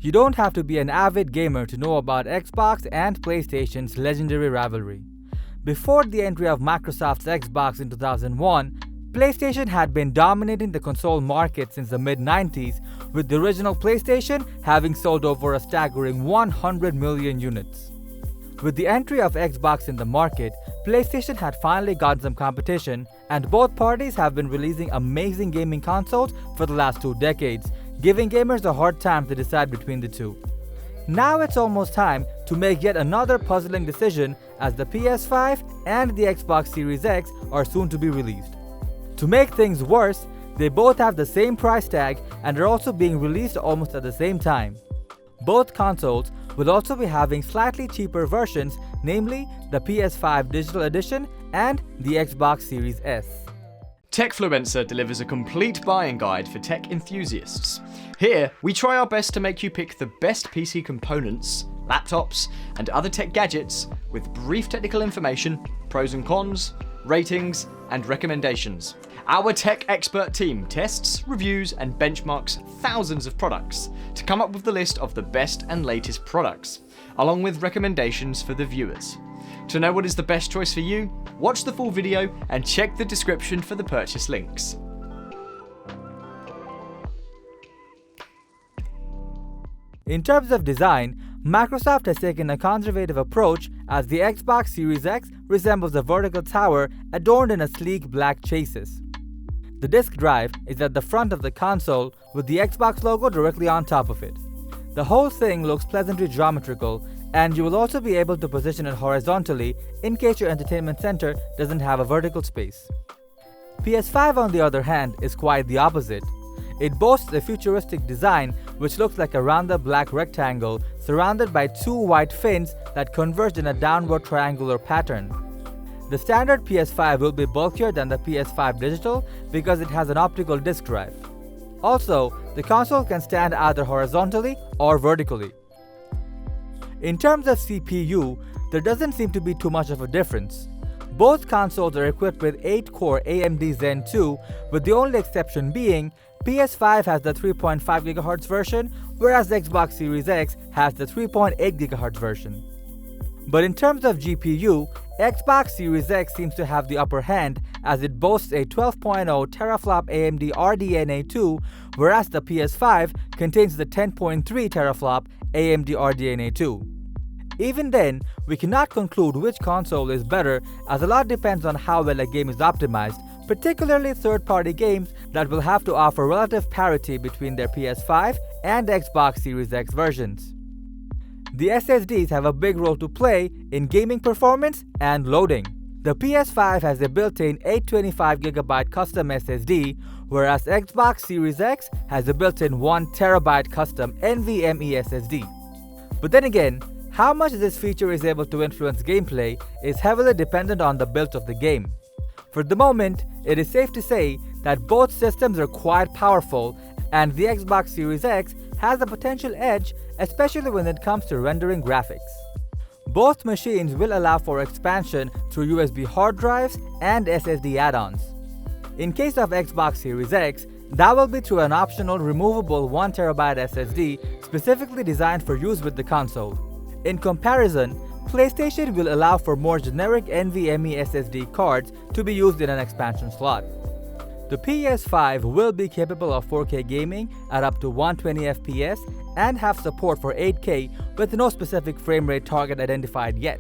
You don't have to be an avid gamer to know about Xbox and PlayStation's legendary rivalry. Before the entry of Microsoft's Xbox in 2001, PlayStation had been dominating the console market since the mid-90s, with the original PlayStation having sold over a staggering 100 million units. With the entry of Xbox in the market, PlayStation had finally gotten some competition, and both parties have been releasing amazing gaming consoles for the last 2 decades, giving gamers a hard time to decide between the two. Now it's almost time to make yet another puzzling decision, as the PS5 and the Xbox Series X are soon to be released. To make things worse, they both have the same price tag and are also being released almost at the same time. Both consoles will also be having slightly cheaper versions, namely the PS5 Digital Edition and the Xbox Series S. Techfluencer delivers a complete buying guide for tech enthusiasts. Here, we try our best to make you pick the best PC components, laptops, and other tech gadgets with brief technical information, pros and cons, ratings, and recommendations. Our tech expert team tests, reviews, and benchmarks thousands of products to come up with the list of the best and latest products, along with recommendations for the viewers. To know what is the best choice for you, watch the full video and check the description for the purchase links. In terms of design, Microsoft has taken a conservative approach, as the Xbox Series X resembles a vertical tower adorned in a sleek black chassis. The disk drive is at the front of the console, with the Xbox logo directly on top of it. The whole thing looks pleasantly geometrical, and you will also be able to position it horizontally in case your entertainment center doesn't have a vertical space. PS5, on the other hand, is quite the opposite. It boasts a futuristic design which looks like a rounded black rectangle surrounded by 2 white fins that converge in a downward triangular pattern. The standard PS5 will be bulkier than the PS5 Digital because it has an optical disk drive. Also, the console can stand either horizontally or vertically. In terms of CPU, there doesn't seem to be too much of a difference. Both consoles are equipped with 8-core AMD Zen 2, with the only exception being PS5 has the 3.5 GHz version, whereas the Xbox Series X has the 3.8 GHz version. But in terms of GPU, Xbox Series X seems to have the upper hand, as it boasts a 12.0 teraflop AMD RDNA 2, whereas the PS5 contains the 10.3 teraflop AMD RDNA 2. Even then, we cannot conclude which console is better, as a lot depends on how well a game is optimized, particularly third-party games that will have to offer relative parity between their PS5 and Xbox Series X versions. The SSDs have a big role to play in gaming performance and loading. The PS5 has a built-in 825GB custom SSD, whereas Xbox Series X has a built-in 1TB custom NVMe SSD. But then again, how much this feature is able to influence gameplay is heavily dependent on the build of the game. For the moment, it is safe to say that both systems are quite powerful, and the Xbox Series X has a potential edge, especially when it comes to rendering graphics. Both machines will allow for expansion through USB hard drives and SSD add-ons. In case of Xbox Series X, that will be through an optional removable 1TB SSD specifically designed for use with the console. In comparison, PlayStation will allow for more generic NVMe SSD cards to be used in an expansion slot. The PS5 will be capable of 4K gaming at up to 120fps and have support for 8K with no specific frame rate target identified yet.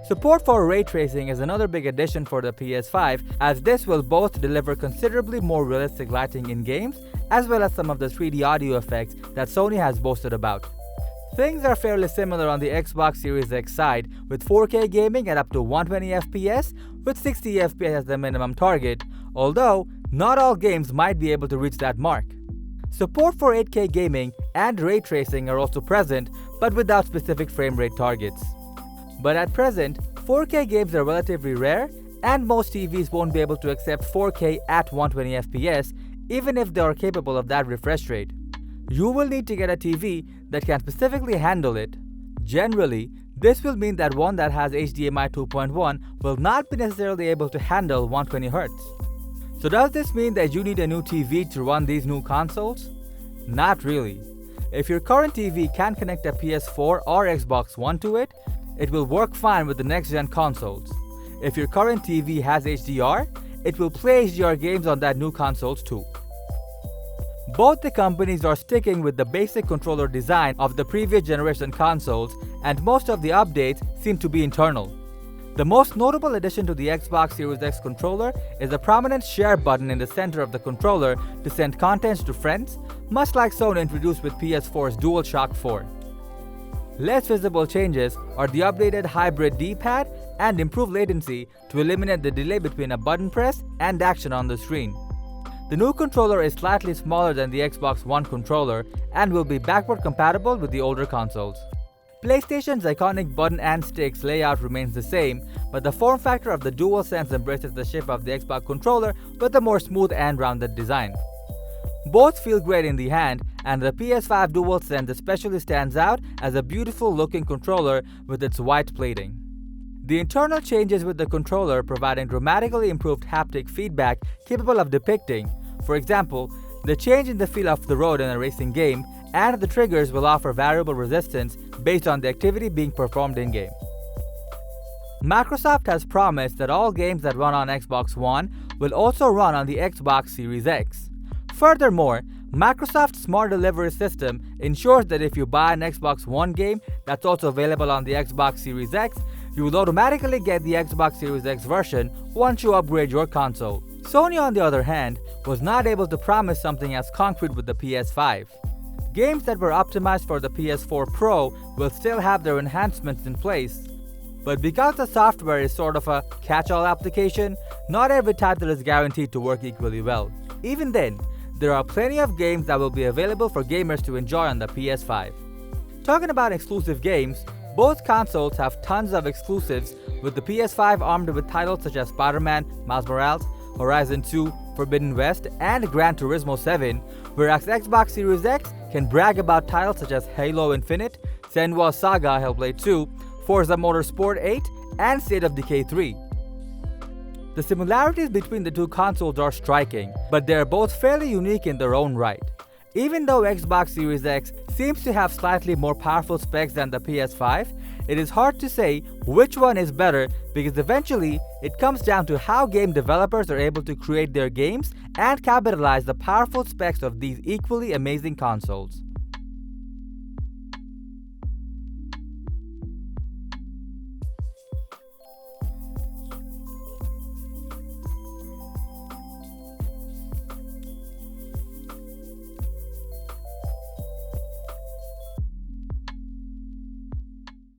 Support for ray tracing is another big addition for the PS5, as this will both deliver considerably more realistic lighting in games as well as some of the 3D audio effects that Sony has boasted about. Things are fairly similar on the Xbox Series X side, with 4K gaming at up to 120fps with 60fps as the minimum target, although not all games might be able to reach that mark. Support for 8K gaming and ray tracing are also present, but without specific frame rate targets. But at present, 4K games are relatively rare, and most TVs won't be able to accept 4K at 120fps, even if they are capable of that refresh rate. You will need to get a TV that can specifically handle it. Generally, this will mean that one that has HDMI 2.1 will not be necessarily able to handle 120Hz. So does this mean that you need a new TV to run these new consoles? Not really. If your current TV can connect a PS4 or Xbox One to it, it will work fine with the next-gen consoles. If your current TV has HDR, it will play HDR games on that new consoles too. Both the companies are sticking with the basic controller design of the previous generation consoles, and most of the updates seem to be internal. The most notable addition to the Xbox Series X controller is the prominent share button in the center of the controller to send contents to friends, much like Sony introduced with PS4's DualShock 4. Less visible changes are the updated hybrid D-pad and improved latency to eliminate the delay between a button press and action on the screen. The new controller is slightly smaller than the Xbox One controller and will be backward compatible with the older consoles. PlayStation's iconic button and sticks layout remains the same, but the form factor of the DualSense embraces the shape of the Xbox controller with a more smooth and rounded design. Both feel great in the hand, and the PS5 DualSense especially stands out as a beautiful looking controller with its white plating. The internal changes with the controller providing dramatically improved haptic feedback capable of depicting, for example, the change in the feel of the road in a racing game, and the triggers will offer variable resistance based on the activity being performed in-game. Microsoft has promised that all games that run on Xbox One will also run on the Xbox Series X. Furthermore, Microsoft's Smart Delivery system ensures that if you buy an Xbox One game that's also available on the Xbox Series X, you will automatically get the Xbox Series X version once you upgrade your console. Sony, on the other hand, was not able to promise something as concrete with the PS5. Games that were optimized for the PS4 Pro will still have their enhancements in place. But because the software is sort of a catch-all application, not every title is guaranteed to work equally well. Even then, there are plenty of games that will be available for gamers to enjoy on the PS5. Talking about exclusive games, both consoles have tons of exclusives, with the PS5 armed with titles such as Spider-Man, Miles Morales, Horizon 2, Forbidden West, and Gran Turismo 7, whereas Xbox Series X can brag about titles such as Halo Infinite, Senua's Saga Hellblade 2, Forza Motorsport 8, and State of Decay 3. The similarities between the two consoles are striking, but they are both fairly unique in their own right. Even though Xbox Series X seems to have slightly more powerful specs than the PS5, it is hard to say which one is better because eventually it comes down to how game developers are able to create their games and capitalize the powerful specs of these equally amazing consoles.